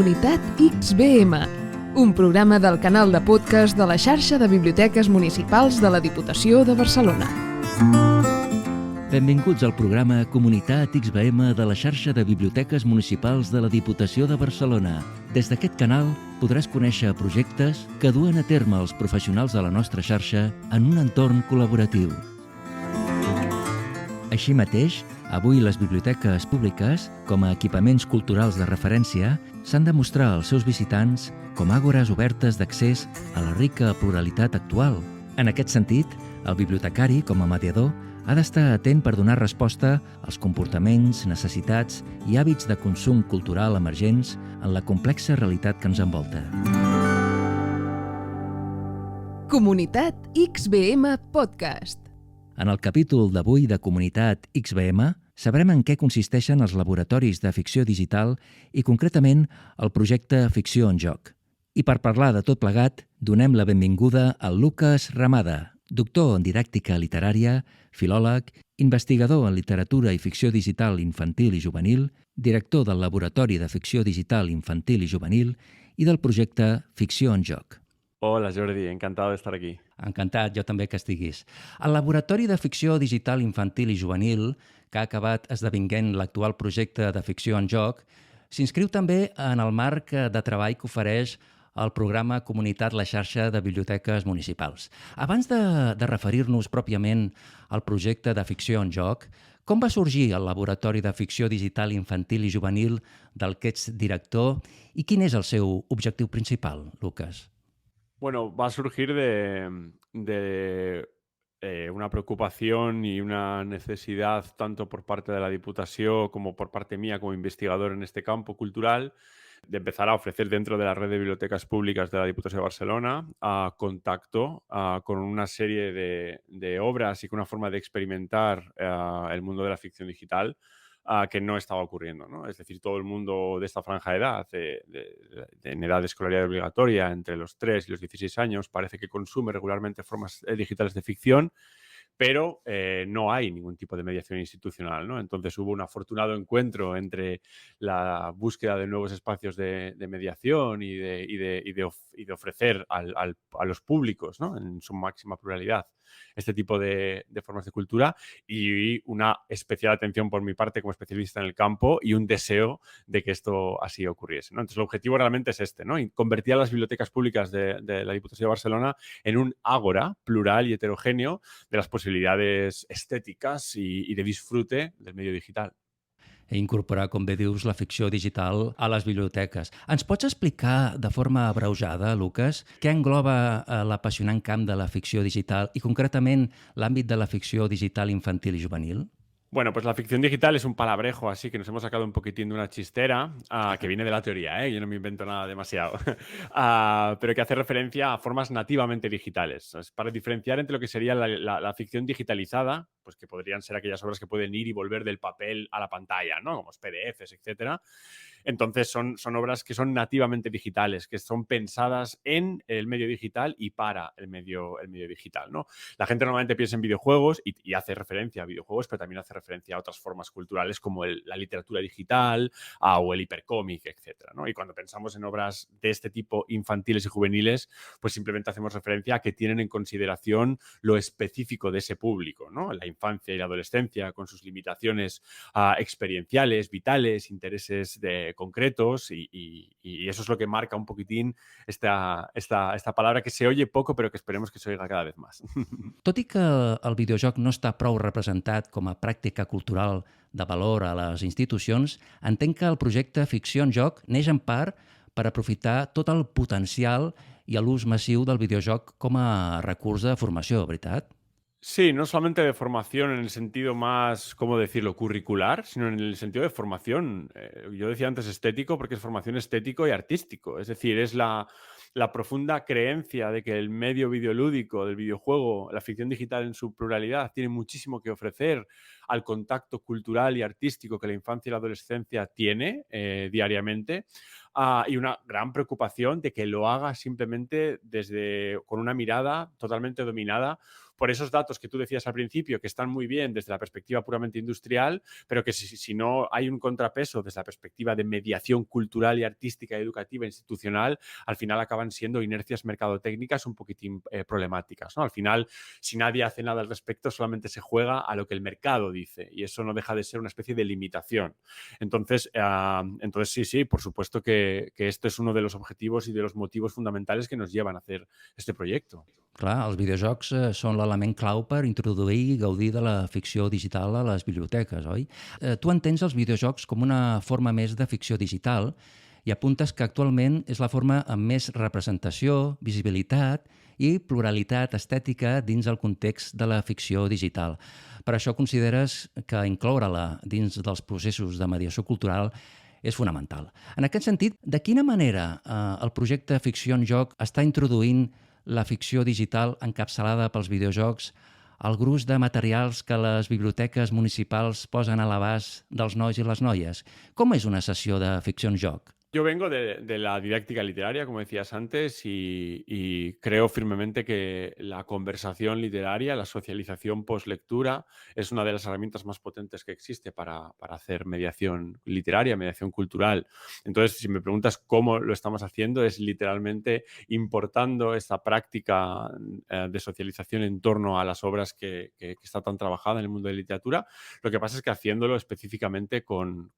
Comunitat XBM, un programa del canal de podcast de la xarxa de biblioteques municipals de la Diputació de Barcelona. Benvinguts al programa Comunitat XBM de la xarxa de biblioteques municipals de la Diputació de Barcelona. Des d'aquest canal podràs conèixer projectes que duen a terme els professionals de la nostra xarxa en un entorn col·laboratiu. Així mateix, avui les biblioteques públiques, com a equipaments culturals de referència, s'han de mostrar als seus visitants com àgores obertes d'accés a la rica pluralitat actual. En aquest sentit, el bibliotecari, com a mediador, ha d'estar atent per donar resposta als comportaments, necessitats i hàbits de consum cultural emergents en la complexa realitat que ens envolta. Comunitat XBM Podcast. En el capítol d'avui de Comunitat XBM sabrem en què consisteixen els laboratoris de ficció digital i, concretament, el projecte Ficció en Joc. I per parlar de tot plegat, donem la benvinguda al Lucas Ramada, doctor en didàctica literària, filòleg, investigador en literatura i ficció digital infantil i juvenil, director del Laboratori de Ficció Digital Infantil i Juvenil i del projecte Ficció en Joc. Hola Jordi, encantado de estar aquí. Encantat, jo també que estiguis. El Laboratori de Ficció Digital Infantil i Juvenil, que ha acabat esdevinguent l'actual projecte de Ficció en Joc, s'inscriu també en el marc de treball que ofereix el programa Comunitat la xarxa de biblioteques municipals. Abans de referir-nos pròpiament al projecte de Ficció en Joc, com va sorgir el Laboratori de Ficció Digital Infantil i Juvenil del que ets director i quin és el seu objectiu principal, Lucas? Bueno, va a surgir de una preocupación y una necesidad tanto por parte de la Diputación como por parte mía como investigador en este campo cultural de empezar a ofrecer dentro de la red de bibliotecas públicas de la Diputación de Barcelona contacto con una serie de obras y con una forma de experimentar el mundo de la ficción digital que no estaba ocurriendo, ¿no? Es decir, todo el mundo de esta franja de edad, en edad de escolaridad obligatoria, entre los 3 y los 16 años, parece que consume regularmente formas digitales de ficción, pero no hay ningún tipo de mediación institucional, ¿no? Entonces hubo un afortunado encuentro entre la búsqueda de nuevos espacios de mediación y de ofrecer a los públicos, ¿no? En su máxima pluralidad este tipo de formas de cultura y una especial atención por mi parte como especialista en el campo y un deseo de que esto así ocurriese, ¿no? Entonces el objetivo realmente es este, ¿no? Y convertir a las bibliotecas públicas de la Diputación de Barcelona en un ágora plural y heterogéneo de las posibilidades estéticas i de disfrute del medio digital. I incorporar, com bé dius, la ficció digital a les biblioteques. Ens pots explicar de forma abreujada, Lucas, què engloba l'apassionant camp de la ficció digital i concretament l'àmbit de la ficció digital infantil i juvenil? Bueno, pues la ficción digital es un palabrejo así que nos hemos sacado un poquitín de una chistera que viene de la teoría, yo no me invento nada demasiado, pero que hace referencia a formas nativamente digitales. Es para diferenciar entre lo que sería la ficción digitalizada, pues que podrían ser aquellas obras que pueden ir y volver del papel a la pantalla, ¿no? Como los PDFs, etcétera. Entonces son obras que son nativamente digitales, que son pensadas en el medio digital y para el medio digital, ¿no? La gente normalmente piensa en videojuegos y hace referencia a videojuegos, pero también hace referencia a otras formas culturales como la literatura digital o el hipercómic, etcétera, ¿no? Y cuando pensamos en obras de este tipo infantiles y juveniles, pues simplemente hacemos referencia a que tienen en consideración lo específico de ese público, ¿no? La infancia y la adolescencia con sus limitaciones experienciales, vitales, intereses concretos y eso es lo que marca un poquitín esta palabra que se oye poco però que esperemos que se oiga cada vez más. Tot i que el videojoc no està prou representat com a pràctica cultural de valor a les institucions, entenc que el projecte Ficció en Joc neix en part per aprofitar tot el potencial i l'ús massiu del videojoc com a recurs de formació, veritat? Sí, no solamente de formación en el sentido más, ¿cómo decirlo?, curricular, sino en el sentido de formación. Yo decía antes estético porque es formación estético y artístico. Es decir, es la profunda creencia de que el medio videolúdico del videojuego, la ficción digital en su pluralidad, tiene muchísimo que ofrecer al contacto cultural y artístico que la infancia y la adolescencia tiene diariamente. Y una gran preocupación de que lo haga simplemente con una mirada totalmente dominada por esos datos que tú decías al principio, que están muy bien desde la perspectiva puramente industrial, pero que si no hay un contrapeso desde la perspectiva de mediación cultural y artística, educativa, institucional, al final acaban siendo inercias mercadotécnicas un poquitín problemáticas, ¿no? Al final, si nadie hace nada al respecto, solamente se juega a lo que el mercado dice y eso no deja de ser una especie de limitación. Entonces sí, por supuesto que este és uno de los objetivos y de los motivos fundamentales que nos llevan a hacer este proyecto. Clar, els videojocs són l'element clau per introduir i gaudir de la ficció digital a les biblioteques, oi? Tu entens els videojocs com una forma més de ficció digital i apuntes que actualment és la forma amb més representació, visibilitat i pluralitat estètica dins el context de la ficció digital. Per això consideres que incloure-la dins dels processos de mediació cultural és fonamental. En aquest sentit, de quina manera el projecte Ficció en Joc està introduint la ficció digital encapçalada pels videojocs al gruix de materials que les biblioteques municipals posen a l'abast dels nois i les noies? Com és una sessió de ficció en joc? Yo vengo de la didáctica literaria, como decías antes, y creo firmemente que la conversación literaria, la socialización post-lectura, es una de las herramientas más potentes que existe para hacer mediación literaria, mediación cultural. Entonces, si me preguntas cómo lo estamos haciendo, es literalmente importando esta práctica de socialización en torno a las obras que está tan trabajada en el mundo de la literatura. Lo que pasa es que haciéndolo específicamente con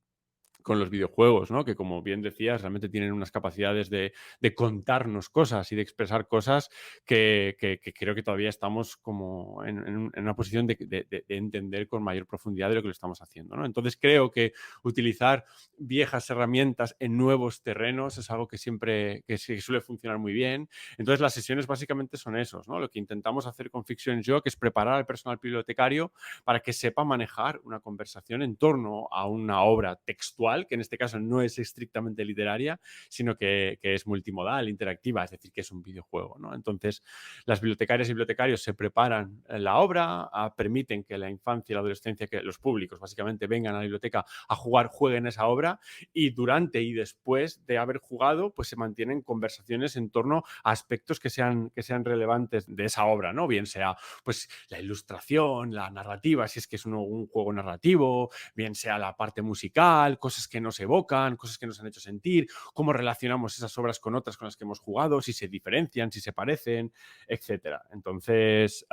los videojuegos, ¿no? Que como bien decías, realmente tienen unas capacidades de contarnos cosas y de expresar cosas que creo que todavía estamos como en una posición de entender con mayor profundidad de lo que lo estamos haciendo, ¿no? Entonces creo que utilizar viejas herramientas en nuevos terrenos es algo que siempre que suele funcionar muy bien. Entonces las sesiones básicamente son esos, ¿no? Lo que intentamos hacer con Fiction Joc es preparar al personal bibliotecario para que sepa manejar una conversación en torno a una obra textual, que en este caso no es estrictamente literaria, sino que es multimodal, interactiva, es decir, que es un videojuego, ¿no? Entonces, las bibliotecarias y bibliotecarios se preparan la obra, permiten que la infancia y la adolescencia, que los públicos básicamente vengan a la biblioteca a jugar, jueguen esa obra y durante y después de haber jugado, pues se mantienen conversaciones en torno a aspectos que sean relevantes de esa obra, ¿no? Bien sea pues la ilustración, la narrativa, si es que es un juego narrativo, bien sea la parte musical, cosas que nos evocan, cosas que nos han hecho sentir, cómo relacionamos esas obras con otras con las que hemos jugado, si se diferencian, si se parecen, etcétera. Entonces,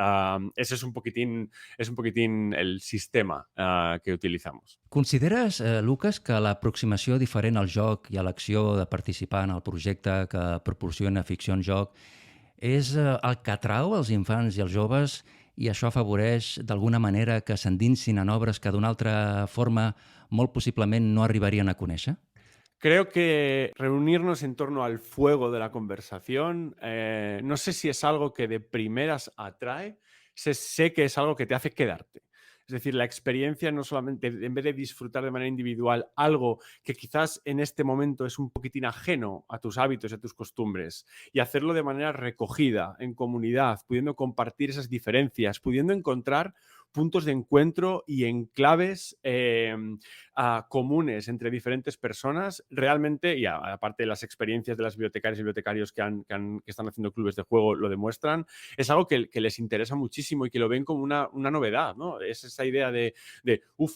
ese es un poquitín el sistema que utilizamos. Consideres, Lucas, que l'aproximació diferent al joc i a l'acció de participar en el projecte que proporciona Ficció en Joc és el que atrau els infants i els joves i això afavoreix d'alguna manera que s'endinsin en obres que d'una altra forma molt possiblement no arribarien a conèixer? Creo que reunirnos en torno al fuego de la conversación, no sé si es algo que de primeras atrae, sé que es algo que te hace quedarte. Es decir, la experiencia no solamente, en vez de disfrutar de manera individual algo que quizás en este momento es un poquitín ajeno a tus hábitos y a tus costumbres, y hacerlo de manera recogida, en comunidad, pudiendo compartir esas diferencias, pudiendo encontrar puntos de encuentro y enclaves comunes entre diferentes personas, realmente, y aparte de las experiencias de las bibliotecarias y bibliotecarios que están haciendo clubes de juego lo demuestran, es algo que les interesa muchísimo y que lo ven como una novedad, ¿no? Es esa idea de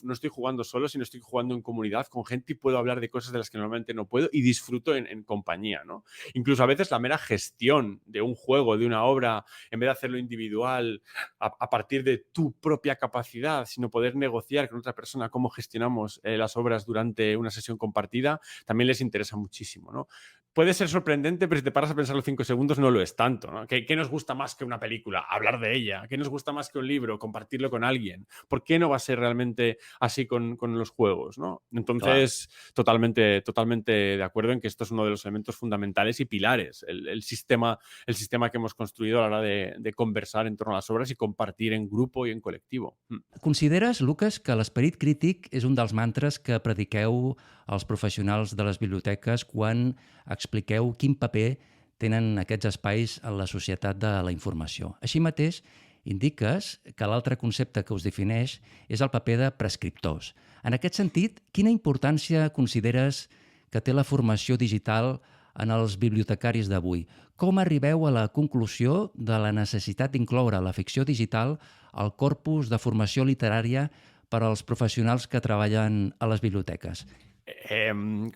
no estoy jugando solo, sino estoy jugando en comunidad con gente y puedo hablar de cosas de las que normalmente no puedo y disfruto en compañía, ¿no? Incluso a veces la mera gestión de un juego, de una obra, en vez de hacerlo individual, a partir de tu propia capacidad, sino poder negociar con otra persona cómo gestionamos las obras durante una sesión compartida, también les interesa muchísimo, ¿no? Puede ser sorprendente, pero si te paras a pensarlo 5 segundos no lo es tanto, ¿no? ¿Qué nos gusta más que una película? Hablar de ella. ¿Qué nos gusta más que un libro? Compartirlo con alguien. ¿Por qué no va a ser realmente así con los juegos, ¿no? Entonces, claro, totalmente de acuerdo en que esto es uno de los elementos fundamentales y pilares, el sistema que hemos construido a la hora de conversar en torno a las obras y compartir en grupo y en colectivo. Consideres, Lucas, que l'esperit crític és un dels mantres que prediqueu als professionals de les biblioteques quan expliqueu quin paper tenen aquests espais en la societat de la informació. Així mateix, indiques que l'altre concepte que us defineix és el paper de prescriptors. En aquest sentit, quina importància consideres que té la formació digital en els bibliotecaris d'avui. Com arribeu a la conclusió de la necessitat d'incloure la ficció digital al corpus de formació literària per als professionals que treballen a les biblioteques?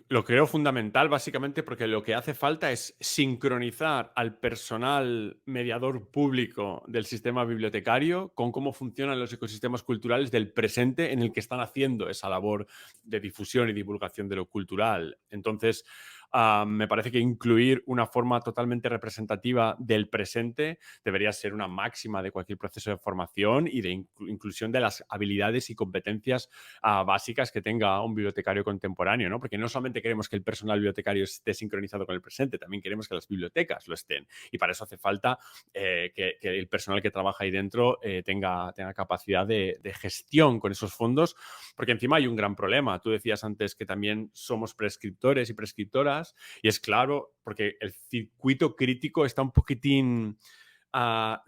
Lo creo fundamental básicamente porque lo que hace falta es sincronizar al personal mediador público del sistema bibliotecario con cómo funcionan los ecosistemas culturales del presente en el que están haciendo esa labor de difusión y divulgación de lo cultural. Entonces, me parece que incluir una forma totalmente representativa del presente debería ser una máxima de cualquier proceso de formación y de inclusión de las habilidades y competencias básicas que tenga un bibliotecario contemporáneo, ¿no? Porque no solamente queremos que el personal bibliotecario esté sincronizado con el presente, también queremos que las bibliotecas lo estén. Y para eso hace falta que el personal que trabaja ahí dentro tenga capacidad de gestión con esos fondos, porque encima hay un gran problema. Tú decías antes que también somos prescriptores y prescriptoras, y es claro, porque el circuito crítico está un poquitín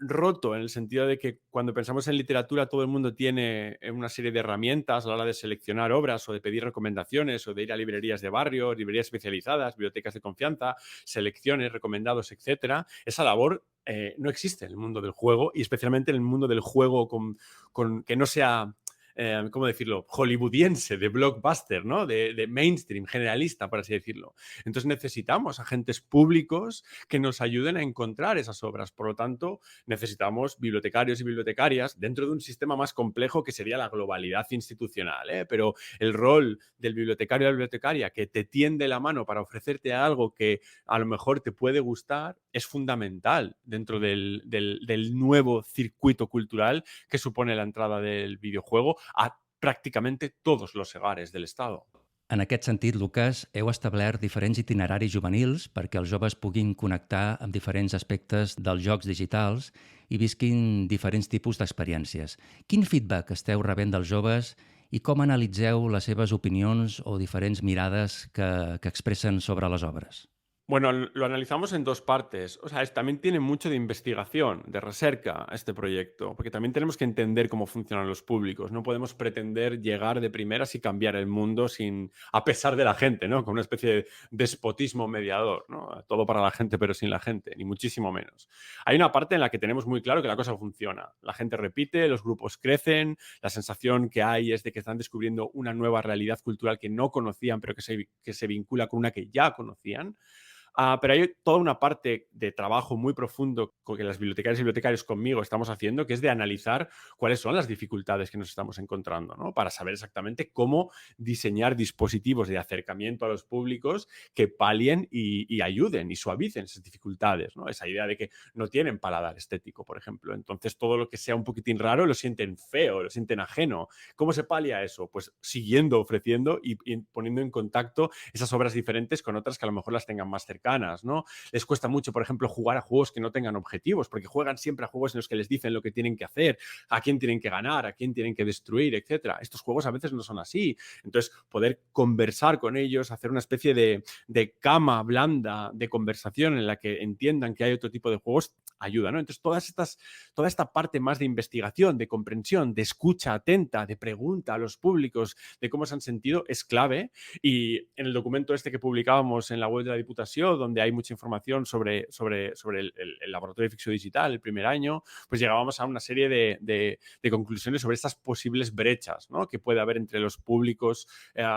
roto en el sentido de que cuando pensamos en literatura todo el mundo tiene una serie de herramientas a la hora de seleccionar obras o de pedir recomendaciones o de ir a librerías de barrio, librerías especializadas, bibliotecas de confianza, selecciones, recomendados, etcétera. Esa labor no existe en el mundo del juego y especialmente en el mundo del juego con que no sea ¿cómo decirlo? Hollywoodiense, de blockbuster, ¿no? De mainstream, generalista, por así decirlo. Entonces necesitamos agentes públicos que nos ayuden a encontrar esas obras. Por lo tanto, necesitamos bibliotecarios y bibliotecarias dentro de un sistema más complejo que sería la globalidad institucional, ¿eh? Pero el rol del bibliotecario o la bibliotecaria que te tiende la mano para ofrecerte algo que a lo mejor te puede gustar es fundamental dentro del nuevo circuito cultural que supone la entrada del videojuego a pràcticamente tots els hogares de l'Estat. En aquest sentit, Lucas, heu establert diferents itineraris juvenils perquè els joves puguin connectar amb diferents aspectes dels jocs digitals i visquin diferents tipus d'experiències. Quin feedback esteu rebent dels joves i com analitzeu les seves opinions o diferents mirades que expressen sobre les obres? Bueno, lo analizamos en dos partes. O sea, también tiene mucho de investigación, de recerca este proyecto, porque también tenemos que entender cómo funcionan los públicos. No podemos pretender llegar de primeras y cambiar el mundo a pesar de la gente, ¿no? Con una especie de despotismo mediador, ¿no? Todo para la gente, pero sin la gente, ni muchísimo menos. Hay una parte en la que tenemos muy claro que la cosa funciona. La gente repite, los grupos crecen, la sensación que hay es de que están descubriendo una nueva realidad cultural que no conocían, pero que se vincula con una que ya conocían. Pero hay toda una parte de trabajo muy profundo que las bibliotecarias y bibliotecarios conmigo estamos haciendo, que es de analizar cuáles son las dificultades que nos estamos encontrando, ¿no? Para saber exactamente cómo diseñar dispositivos de acercamiento a los públicos que palien y ayuden y suavicen esas dificultades, ¿no? Esa idea de que no tienen paladar estético, por ejemplo. Entonces, todo lo que sea un poquitín raro lo sienten feo, lo sienten ajeno. ¿Cómo se palia eso? Pues siguiendo, ofreciendo y poniendo en contacto esas obras diferentes con otras que a lo mejor las tengan más cercanas, ¿no? Les cuesta mucho, por ejemplo, jugar a juegos que no tengan objetivos, porque juegan siempre a juegos en los que les dicen lo que tienen que hacer, a quién tienen que ganar, a quién tienen que destruir, etcétera. Estos juegos a veces no son así. Entonces, poder conversar con ellos, hacer una especie de cama blanda de conversación en la que entiendan que hay otro tipo de juegos, ayuda, ¿no? Entonces, toda esta parte más de investigación, de comprensión, de escucha atenta, de pregunta a los públicos de cómo se han sentido, es clave. Y en el documento este que publicábamos en la web de la Diputació, donde hay mucha información sobre el laboratorio de ficción digital el primer año, pues llegábamos a una serie de conclusiones sobre estas posibles brechas, ¿no? Que puede haber entre los públicos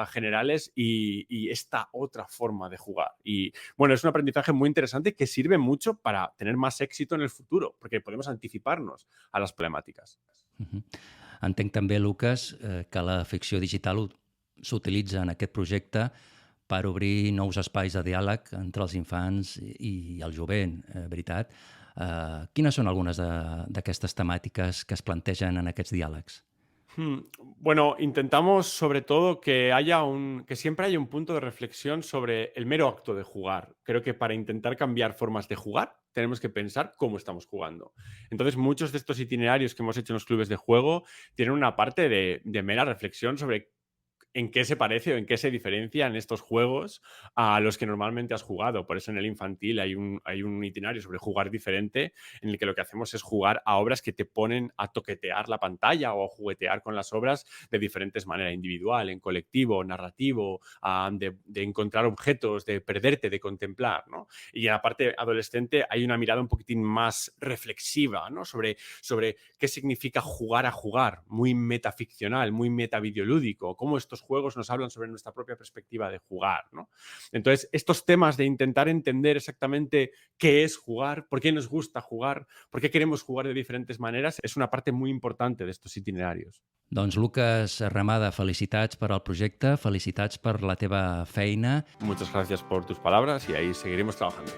generales y esta otra forma de jugar. Y bueno, es un aprendizaje muy interesante que sirve mucho para tener más éxito en el futuro, porque podemos anticiparnos a las problemàtiques. Entenc també, Lucas, que la ficció digital s'utilitza en aquest projecte per obrir nous espais de diàleg entre els infants i el jovent, veritat? Quines són algunes d'aquestes temàtiques que es plantegen en aquests diàlegs? Bueno, intentamos sobre todo que siempre haya un punto de reflexión sobre el mero acto de jugar. Creo que para intentar cambiar formas de jugar tenemos que pensar cómo estamos jugando. Entonces, muchos de estos itinerarios que hemos hecho en los clubes de juego tienen una parte de mera reflexión sobre en qué se parece o en qué se diferencian estos juegos a los que normalmente has jugado. Por eso en el infantil hay un itinerario sobre jugar diferente, en el que lo que hacemos es jugar a obras que te ponen a toquetear la pantalla o a juguetear con las obras de diferentes maneras, individual, en colectivo, narrativo, de encontrar objetos, de perderte, de contemplar, ¿no? Y en la parte adolescente hay una mirada un poquitín más reflexiva, ¿no? sobre qué significa jugar a jugar, muy metaficcional, muy metavideolúdico, cómo estos juegos nos hablan sobre nuestra propia perspectiva de jugar, ¿no? Entonces, estos temas de intentar entender exactamente qué es jugar, por qué nos gusta jugar, por qué queremos jugar de diferentes maneras, es una parte muy importante de estos itinerarios. Doncs Lucas Ramada, felicitats per al projecte, felicitats per la teva feina. Muchas gracias por tus palabras y ahí seguiremos trabajando.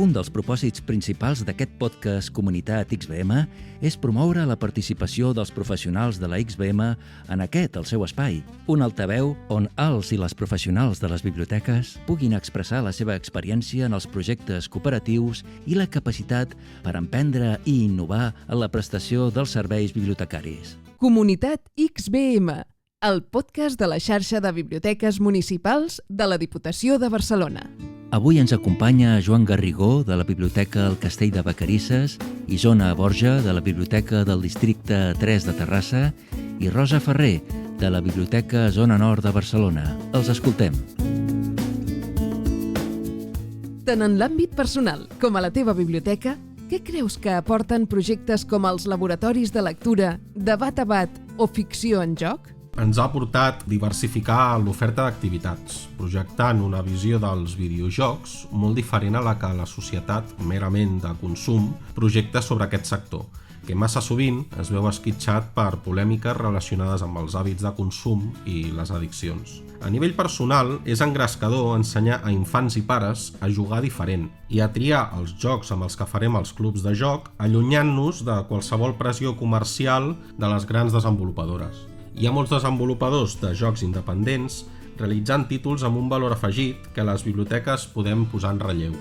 Un dels propòsits principals d'aquest podcast Comunitat XBM és promoure la participació dels professionals de la XBM en aquest, el seu espai, un altaveu on els i les professionals de les biblioteques puguin expressar la seva experiència en els projectes cooperatius i la capacitat per emprendre i innovar en la prestació dels serveis bibliotecaris. Comunitat XBM, el podcast de la xarxa de biblioteques municipals de la Diputació de Barcelona. Avui ens acompanya Joan Garrigó, de la Biblioteca El Castell de Vacarisses, Isona Borja, de la Biblioteca del Districte 3 de Terrassa, i Rosa Ferrer, de la Biblioteca Zona Nord de Barcelona. Els escoltem. Tant en l'àmbit personal com a la teva biblioteca, què creus que aporten projectes com els laboratoris de lectura, debat a bat o ficció en joc? Ens ha portat diversificar l'oferta d'activitats, projectant una visió dels videojocs molt diferent a la que la societat merament de consum projecta sobre aquest sector, que massa sovint es veu esquitxat per polèmiques relacionades amb els hàbits de consum i les addiccions. A nivell personal, és engrescador ensenyar a infants i pares a jugar diferent i a triar els jocs amb els que farem els clubs de joc, allunyant-nos de qualsevol pressió comercial de les grans desenvolupadores. Hi ha molts desenvolupadors de jocs independents realitzant títols amb un valor afegit que les biblioteques podem posar en relleu.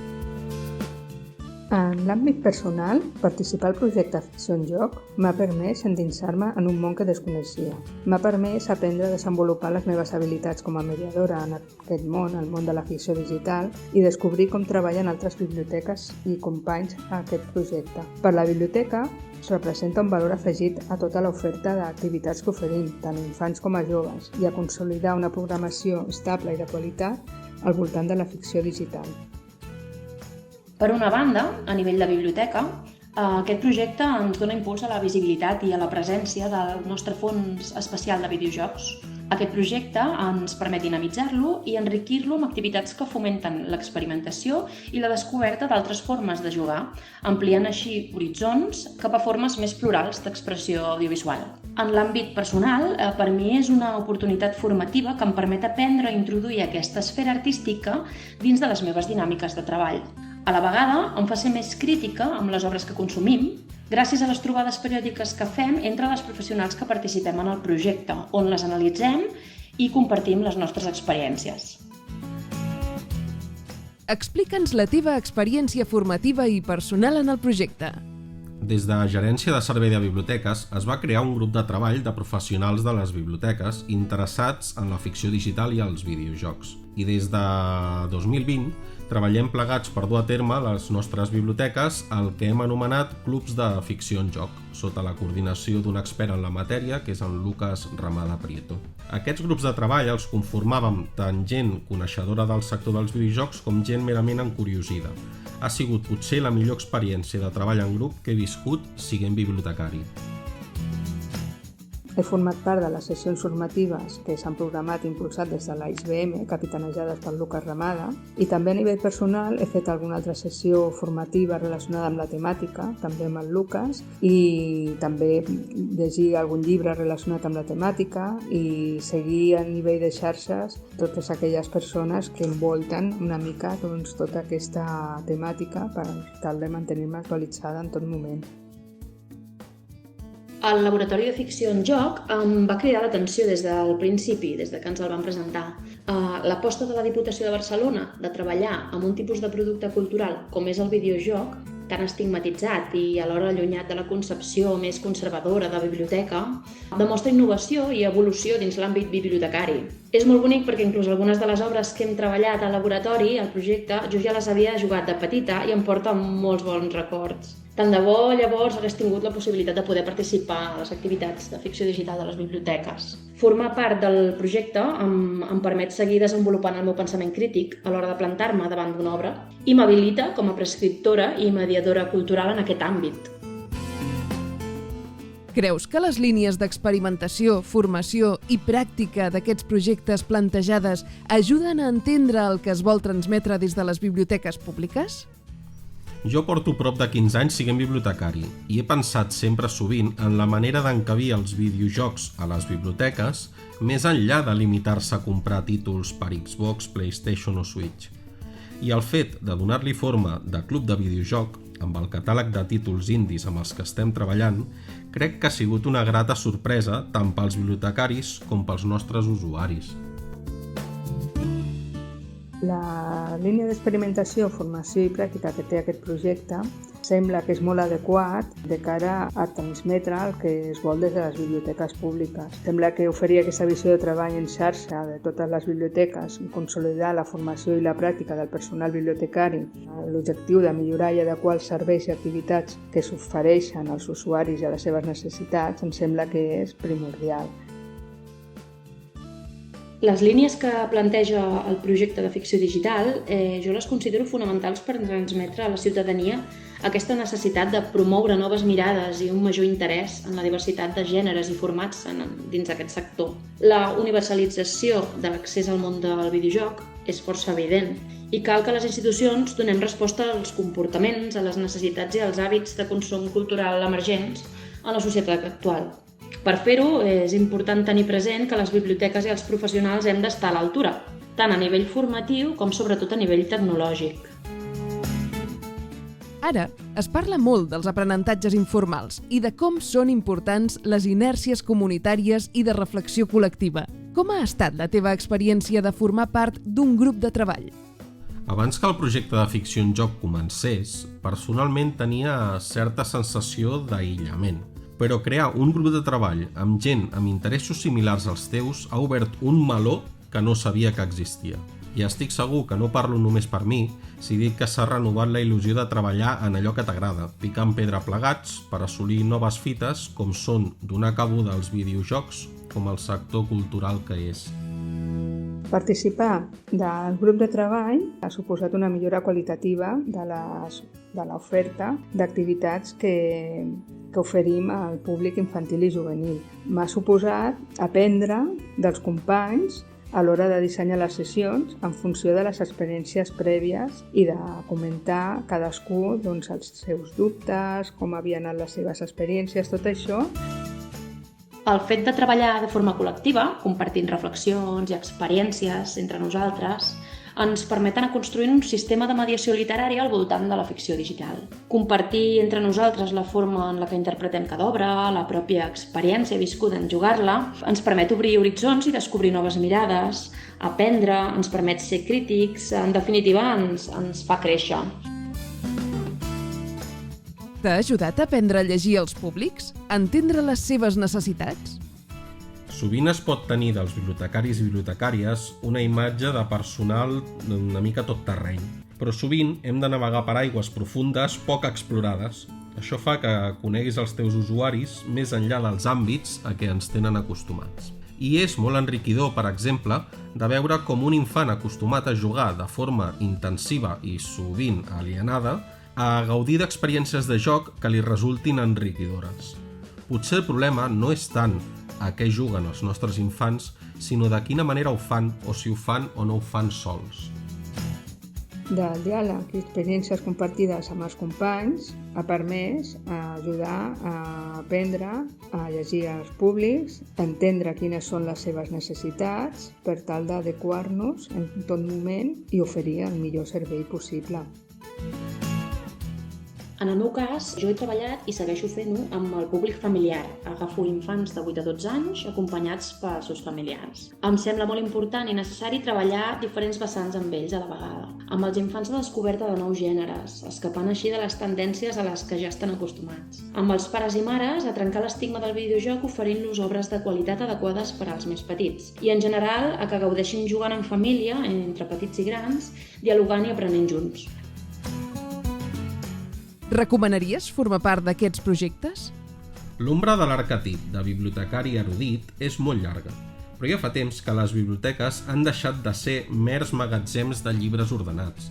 En l'àmbit personal, participar al projecte Ficció en Joc m'ha permès endinsar-me en un món que desconeixia. M'ha permès aprendre a desenvolupar les meves habilitats com a mediadora en aquest món, el món de la ficció digital, i descobrir com treballen altres biblioteques i companys a aquest projecte. Per la biblioteca, representa un valor afegit a tota l'oferta d'activitats que oferim, tant a infants com a joves, i a consolidar una programació estable i de qualitat al voltant de la ficció digital. Per una banda, a nivell de biblioteca, aquest projecte ens dona impuls a la visibilitat i a la presència del nostre fons especial de videojocs. Aquest projecte ens permet dinamitzar-lo i enriquir-lo amb activitats que fomenten l'experimentació i la descoberta d'altres formes de jugar, ampliant així horitzons cap a formes més plurals d'expressió audiovisual. En l'àmbit personal, per mi és una oportunitat formativa que em permet aprendre a introduir aquesta esfera artística dins de les meves dinàmiques de treball. A la vegada, em fa ser més crítica amb les obres que consumim, gràcies a les trobades periòdiques que fem entre les professionals que participem en el projecte, on les analitzem i compartim les nostres experiències. Explica'ns la teva experiència formativa i personal en el projecte. Des de Gerència de Servei de Biblioteques es va crear un grup de treball de professionals de les biblioteques interessats en la ficció digital i els videojocs. I des de 2020 treballem plegats per dur a terme les nostres biblioteques el que hem anomenat clubs de ficció en joc, sota la coordinació d'un expert en la matèria, que és en Lucas Ramada Prieto. Aquests grups de treball els conformàvem tant gent coneixedora del sector dels videojocs com gent merament encuriosida. Ha sigut potser la millor experiència de treball en grup que he viscut siguent bibliotecari. He format part de les sessions formatives que s'han programat i impulsat des de la XBM, capitanejades per Lucas Ramada, i també a nivell personal he fet alguna altra sessió formativa relacionada amb la temàtica, també amb el Lucas, i també llegir algun llibre relacionat amb la temàtica i seguir a nivell de xarxes totes aquelles persones que envolten una mica tota aquesta temàtica per tal de mantenir-me actualitzada en tot moment. El laboratori de ficció en joc em va cridar l'atenció des del principi, des que ens el van presentar. L'aposta de la Diputació de Barcelona de treballar amb un tipus de producte cultural com és el videojoc tan estigmatitzat i alhora allunyat de la concepció més conservadora de biblioteca, demostra innovació i evolució dins l'àmbit bibliotecari. És molt bonic perquè inclús algunes de les obres que hem treballat al laboratori, al projecte, jo ja les havia jugat de petita i em porta molts bons records. Tant de bo llavors hagués tingut la possibilitat de poder participar a les activitats de ficció digital de les biblioteques. Formar part del projecte em permet seguir desenvolupant el meu pensament crític a l'hora de plantar-me davant d'una obra i m'habilita com a prescriptora i mediadora cultural en aquest àmbit. Creus que les línies d'experimentació, formació i pràctica d'aquests projectes plantejades ajuden a entendre el que es vol transmetre des de les biblioteques públiques? Jo porto prop de 15 anys sent bibliotecari i he pensat sempre sovint en la manera d'encabir els videojocs a les biblioteques més enllà de limitar-se a comprar títols per Xbox, PlayStation o Switch. I el fet de donar-li forma de club de videojoc, amb el catàleg de títols indis amb els que estem treballant, crec que ha sigut una grata sorpresa tant pels bibliotecaris com pels nostres usuaris. La línia d'experimentació, formació i pràctica que té aquest projecte sembla que és molt adequat de cara a transmetre el que es vol des de les biblioteques públiques. Sembla que oferir aquesta visió de treball en xarxa de totes les biblioteques, consolidar la formació i la pràctica del personal bibliotecari, l'objectiu de millorar i adequar els serveis i activitats que s'ofereixen als usuaris i a les seves necessitats, em sembla que és primordial. Les línies que planteja el projecte de ficció digital jo les considero fonamentals per transmetre a la ciutadania aquesta necessitat de promoure noves mirades i un major interès en la diversitat de gèneres i formats dins d'aquest sector. La universalització de l'accés al món del videojoc és força evident i cal que les institucions donem resposta als comportaments, a les necessitats i als hàbits de consum cultural emergents en la societat actual. Per fer-ho, és important tenir present que les biblioteques i els professionals hem d'estar a l'altura, tant a nivell formatiu com sobretot a nivell tecnològic. Ara es parla molt dels aprenentatges informals i de com són importants les inèrcies comunitàries i de reflexió col·lectiva. Com ha estat la teva experiència de formar part d'un grup de treball? Abans que el projecte de ficció en joc comencés, personalment tenia certa sensació d'aïllament. Però crear un grup de treball amb gent amb interessos similars als teus ha obert un meló que no sabia que existia. I estic segur que no parlo només per mi si dic que s'ha renovat la il·lusió de treballar en allò que t'agrada, picant pedra plegats per assolir noves fites com són donar cabuda als videojocs com el sector cultural que és. Participar del grup de treball ha suposat una millora qualitativa de l'oferta d'activitats que oferim al públic infantil i juvenil. M'ha suposat aprendre dels companys a l'hora de dissenyar les sessions en funció de les experiències prèvies i de comentar cadascú els seus dubtes, com havien anat les seves experiències, tot això. El fet de treballar de forma col·lectiva, compartint reflexions i experiències entre nosaltres, ens permeten construir un sistema de mediació literària al voltant de la ficció digital. Compartir entre nosaltres la forma en la que interpretem cada obra, la pròpia experiència viscuda en jugar-la, ens permet obrir horitzons i descobrir noves mirades, aprendre, ens permet ser crítics, en definitiva ens fa créixer. T'ha ajudat a aprendre a llegir els públics? A entendre les seves necessitats? Sovint es pot tenir dels bibliotecaris i bibliotecàries una imatge de personal una mica tot terreny, però sovint hem de navegar per aigües profundes poc explorades. Això fa que coneguis els teus usuaris més enllà dels àmbits a què ens tenen acostumats. I és molt enriquidor, per exemple, de veure com un infant acostumat a jugar de forma intensiva i sovint alienada a gaudir d'experiències de joc que li resultin enriquidores. Potser el problema no és tant a què juguen els nostres infants, sinó de quina manera ho fan o si ho fan o no ho fan sols. Del diàleg i experiències compartides amb els companys ha permès ajudar a aprendre a llegir els públics, entendre quines són les seves necessitats per tal d'adequar-nos en tot moment i oferir el millor servei possible. En el meu cas, jo he treballat i segueixo fent-ho amb el públic familiar. Agafo infants de 8 a 12 anys acompanyats pels seus familiars. Em sembla molt important i necessari treballar diferents vessants amb ells a la vegada. Amb els infants a descoberta de nous gèneres, escapant així de les tendències a les que ja estan acostumats. Amb els pares i mares, a trencar l'estigma del videojoc oferint-los obres de qualitat adequades per als més petits. I en general, a que gaudeixin jugant en família, entre petits i grans, dialogant i aprenent junts. Recomanaries formar part d'aquests projectes? L'ombra de l'arquetip de bibliotecari erudit és molt llarga, però ja fa temps que les biblioteques han deixat de ser mers magatzems de llibres ordenats.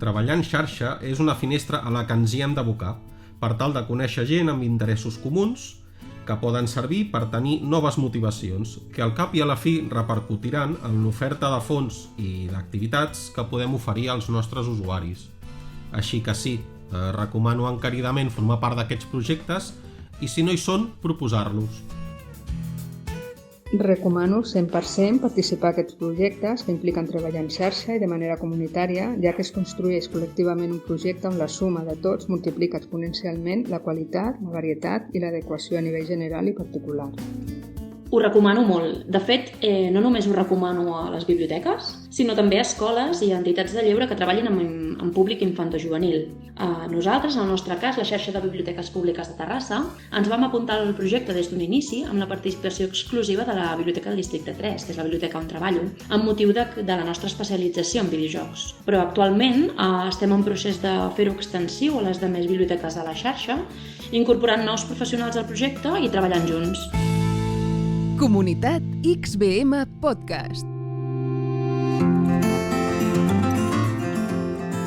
Treballar en xarxa és una finestra a la que ens hi hem d'abocar per tal de conèixer gent amb interessos comuns que poden servir per tenir noves motivacions que al cap i a la fi repercutiran en l'oferta de fons i d'activitats que podem oferir als nostres usuaris. Així que sí, recomano encaridament formar part d'aquests projectes i si no hi són, proposar-los. Recomano 100% participar a aquests projectes que impliquen treballar en xarxa i de manera comunitària, ja que es construeix col·lectivament un projecte on la suma de tots multiplica exponencialment la qualitat, la varietat i l'adequació a nivell general i particular. Ho recomano molt. De fet, no només ho recomano a les biblioteques, sinó també a escoles i a entitats de lleure que treballin amb públic infantojuvenil. Nosaltres, en el nostre cas, la xarxa de biblioteques públiques de Terrassa, ens vam apuntar al projecte des d'un inici amb la participació exclusiva de la Biblioteca del Districte 3, que és la biblioteca on treballo, amb motiu de la nostra especialització en videojocs. Però actualment estem en procés de fer-ho extensiu a les demés biblioteques de la xarxa, incorporant nous professionals al projecte i treballant junts. Comunitat XBM Podcast.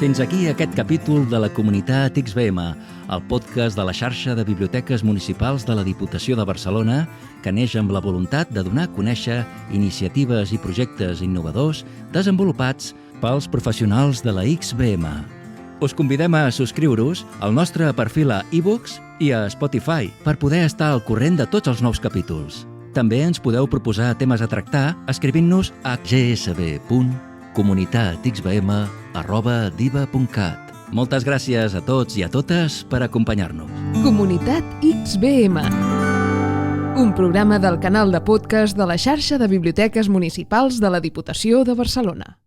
Fins aquí aquest capítol de la Comunitat XBM, el podcast de la xarxa de biblioteques municipals de la Diputació de Barcelona, que neix amb la voluntat de donar a conèixer iniciatives i projectes innovadors desenvolupats pels professionals de la XBM. Us convidem a subscriure-us al nostre perfil a iBooks i a Spotify per poder estar al corrent de tots els nous capítols. També ens podeu proposar temes a tractar escrivint-nos a gsb.comunitatxbm@diva.cat. Moltes gràcies a tots i a totes per acompanyar-nos. Comunitat XBM. Un programa del canal de podcast de la xarxa de biblioteques municipals de la Diputació de Barcelona.